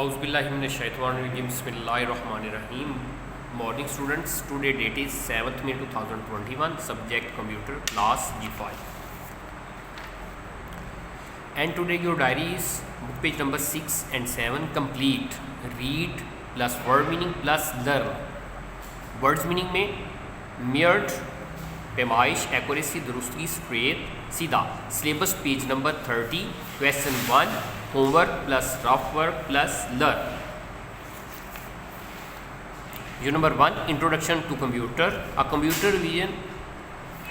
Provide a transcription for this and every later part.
Auzubillahiminash-shaytanir-rajim. Bismillahir-rahmanir-rahim. Morning students, today date is 7th May 2021, subject computer, class G-5. And today your diary is book page number 6 and 7 complete. Read plus word meaning plus learn. Words meaning में mirrored, पैमाइश, accuracy, दुरुस्ती, straight, सीधा. Syllabus page number 30, question 1, homework plus rough work plus learn. जो number 1, introduction to computer. A computer vision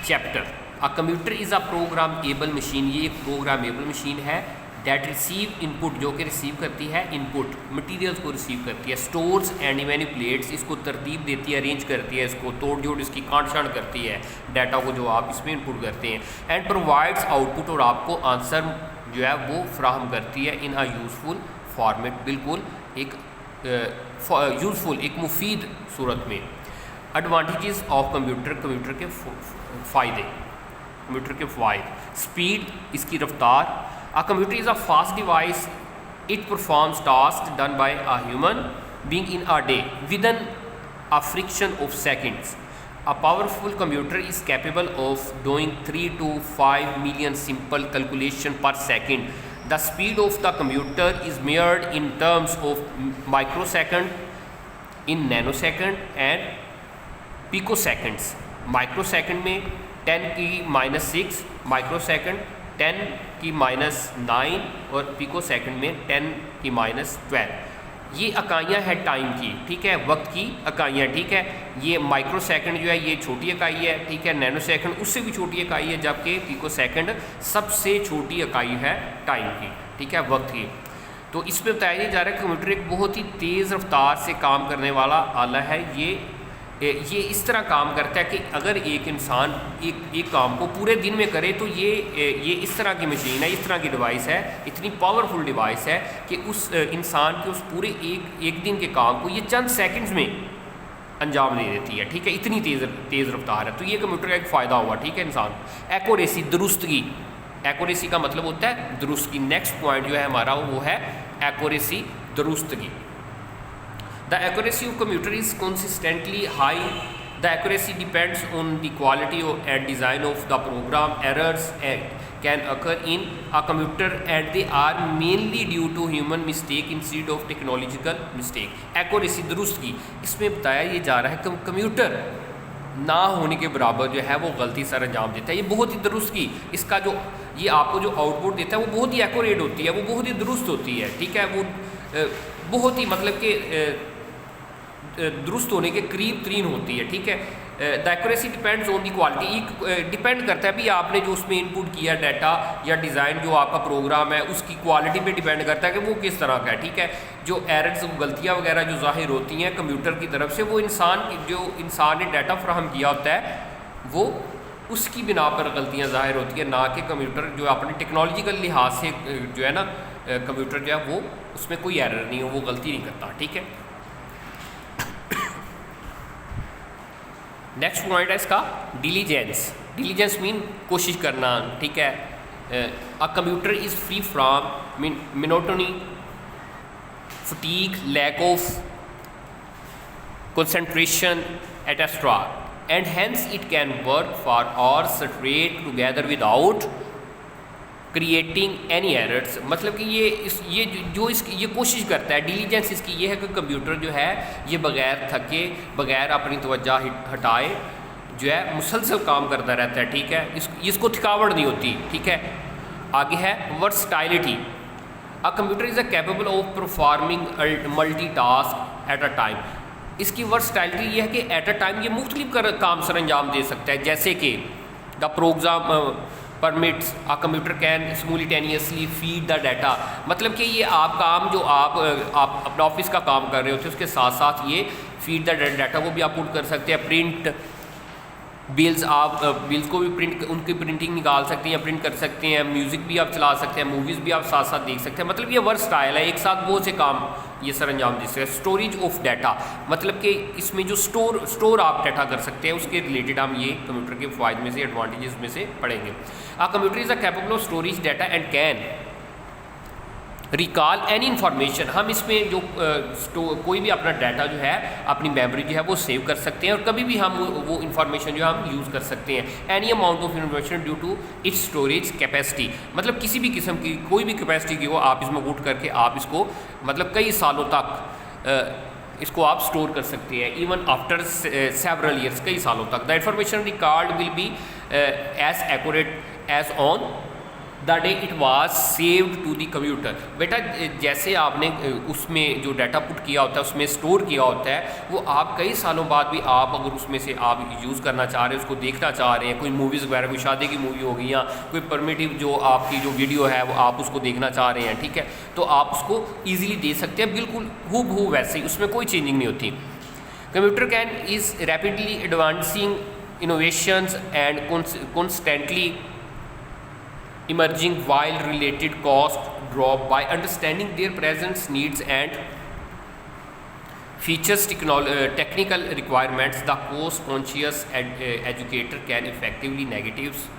chapter. A computer is a programmable machine. ये एक programmable machine है. That receive input, जो कि receive करती है input, materials को receive करती है. स्टोर्स एंड मैनिपुलेट्स, इसको तरतीब देती है, अरेंज करती है, इसको तोड़ जोड़ इसकी काट छाट करती है डाटा को जो आप इसमें इनपुट करते हैं. एंड प्रोवाइड्स आउटपुट, और आपको आंसर जो है वो फ्राहम करती है इन अ यूज़फुल फॉर्मेट. बिल्कुल एक यूज़फुल, एक मुफीद सूरत में. Advantages of computer. कंप्यूटर के फ़ायदे, कंप्यूटर के फ़ायदे. स्पीड, इसकी रफ्तार. A computer is a fast device. It performs tasks done by a human being in a day within a fraction of seconds. A powerful computer is capable of doing 3 to 5 million simple calculations per second. The speed of the computer is measured in terms of microsecond, in nanosecond and picoseconds. Microsecond में 10 की -6, microsecond 10 की -9 और pico second में 10 की -12. ये इकाइयाँ हैं time की, ठीक है, वक्त की इकाइयाँ, ठीक है. ये माइक्रो सेकंड जो है ये छोटी इकाई है, ठीक है. नैनो सेकंड उससे भी छोटी इकाई है, जबकि पिको सेकंड सबसे छोटी इकाई है टाइम की, ठीक है, वक्त की. तो इसमें बताया जा रहा है कि कंप्यूटर एक बहुत ही तेज़ रफ्तार से काम करने वाला आला है. ये इस तरह काम करता है कि अगर एक इंसान एक काम को पूरे दिन में करे तो ये इस तरह की मशीन है, इस तरह की डिवाइस है, इतनी पावरफुल डिवाइस है कि उस इंसान के उस पूरे एक दिन के काम को ये चंद सेकंड्स में अंजाम दे देती है, ठीक है. इतनी तेज़ रफ्तार है. तो ये कंप्यूटर का एक फ़ायदा हुआ, ठीक है. इंसान. एक्यूरेसी, दुरुस्तगी. एक्यूरेसी का मतलब होता है दुरुस्तगी. नेक्स्ट पॉइंट जो है हमारा वो है accuracy, दुरुस्तगी. The accuracy of computer is consistently high. The accuracy depends on the quality and design of the program. Errors can occur in a computer and they are mainly due to human mistake instead of technological mistake. Accuracy, दुरुस्तगी. इसमें बताया ये जा रहा है कि computer ना होने के बराबर जो है वो गलती सर अंजाम देता है. ये बहुत ही दुरुस्तगी, इसका जो ये आपको जो आउटपुट देता है वो बहुत ही एक्यूरेट होती है, वो बहुत ही दुरुस्त होती है, ठीक है. वो बहुत ही मतलब कि दुरुस्त होने के करीब तरीन होती है, ठीक है. The accuracy depends on the quality. Depend करता है भी आपने जो उसमें इनपुट किया डाटा या डिज़ाइन जो आपका प्रोग्राम है उसकी क्वालिटी पे डिपेंड करता है कि वो किस तरह का है, ठीक है. जो एरर्स, गलतियाँ वगैरह जो ज़ाहिर होती हैं कंप्यूटर की तरफ से, वो इंसान ने डाटा फ्राहम किया होता है वो उसकी बिना पर गलतियाँ ज़ाहिर होती हैं, ना कि कंप्यूटर जो अपने टेक्नोलॉजिकल लिहाज से जो है ना कंप्यूटर जो है वो उसमें कोई एरर नहीं हो, वो गलती नहीं करता, ठीक है. नेक्स्ट पॉइंट है इसका डिलीजेंस. डिलीजेंस मीन कोशिश करना, ठीक है. A computer is free from monotony, fatigue, lack of concentration etcetera and hence it can work for hours straight together without creating any errors. मतलब कि ये कोशिश करता है, डिलीजेंस इसकी ये है कि कंप्यूटर जो है ये बग़ैर थके, बग़ैर अपनी तवज्जो हटाए जो है मुसलसल काम करता रहता है, ठीक है. इसको थकावट नहीं होती, ठीक है. आगे है versatility. A computer is a capable of performing multi task at a time. इसकी वर्सटाइलिटी ये है कि एट अ टाइम ये मुख्तलिफ काम सर अंजाम दे सकता है. जैसे कि the program permits a computer can simultaneously feed the data. मतलब कि ये आप काम जो आप अपना ऑफिस का काम कर रहे होते हैं उसके साथ साथ ये फीड द डाटा को भी आप पुट कर सकते हैं. प्रिंट बिल्स, आप बिल्स को भी प्रिंट, उनकी प्रिंटिंग निकाल सकते हैं या प्रिंट कर सकते हैं. म्यूज़िक भी आप चला सकते हैं, मूवीज़ भी आप साथ साथ देख सकते हैं. मतलब ये वर्सटाइल है, एक साथ बहुत से काम ये सर अंजाम दे सकते हैं. स्टोरेज ऑफ डाटा, मतलब कि इसमें जो स्टोर आप डाटा कर सकते हैं उसके रिलेटेड हम ये कंप्यूटर के फ़ायदे में से, एडवांटेजेस में से पढ़ेंगे. A computer is a capable of storage data and can recall any information, हम इसमें जो कोई भी अपना डाटा जो है अपनी मेमोरी जो है वो सेव कर सकते हैं और कभी भी हम वो इन्फॉर्मेशन जो है हम यूज़ कर सकते हैं। Any amount of information due to its storage capacity, मतलब किसी भी किस्म की कोई भी कैपेसिटी की हो आप इसमें पुट करके आप इसको मतलब कई सालों तक इसको आप स्टोर कर सकते हैं, इवन आफ्टर सेवरल ईयर्स, कई सालों तक। The information record will be as accurate as on the day it was saved to the computer. बेटा जैसे आपने उसमें जो डाटा पुट किया होता है उसमें स्टोर किया होता है वो आप कई सालों बाद भी आप अगर उसमें से आप यूज़ करना चाह रहे हैं, उसको देखना चाह रहे हैं, कोई मूवीज़ वगैरह, कोई शादी की मूवी होगी या कोई परमिटिव जो आपकी जो वीडियो है वो आप उसको देखना चाह रहे हैं, ठीक है, तो आप उसको ईजिली दे सकते हैं, बिल्कुल हूबहू वैसे ही, उसमें कोई चेंजिंग नहीं होती। Computer can is rapidly advancing innovations and constantly emerging while related cost drop by understanding their presence, needs and features. Technical requirements, the cost conscious educator can effectively negatives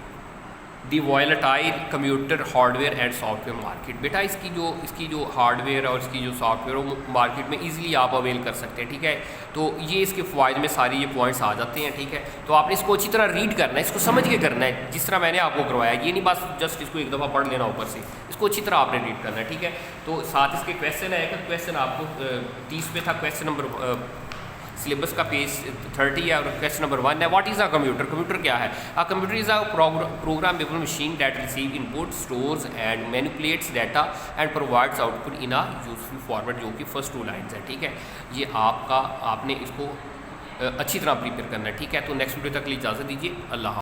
the volatile computer hardware and software market. बेटा इसकी जो hardware और इसकी जो software वो market में easily आप avail कर सकते हैं, ठीक है। तो ये इसके फ़ायदे में सारे ये पॉइंट्स आ जाते हैं, ठीक है। तो आपने इसको अच्छी तरह रीड करना है, इसको समझ के करना है जिस तरह मैंने आपको करवाया, ये नहीं बस जस्ट इसको एक दफ़ा पढ़ लेना ऊपर से, इसको अच्छी तरह आपने रीड करना है, ठीक है। तो साथ इसके क्वेश्चन आएगा, क्वेश्चन आपको 30 पे था, क्वेश्चन नंबर सिलेबस का पेज 30 है और क्वेश्चन नंबर 1 है, what is a computer. Computer क्या है? A computer is a programmable machine that receive input, stores and manipulates data and provides output in a useful format, जो कि first 2 lines है, ठीक है। ये आपने इसको अच्छी तरह प्रिपेयर करना है, ठीक है। तो नेक्स्ट वीडियो तक के लिए इजाज़त दीजिए, अल्लाह।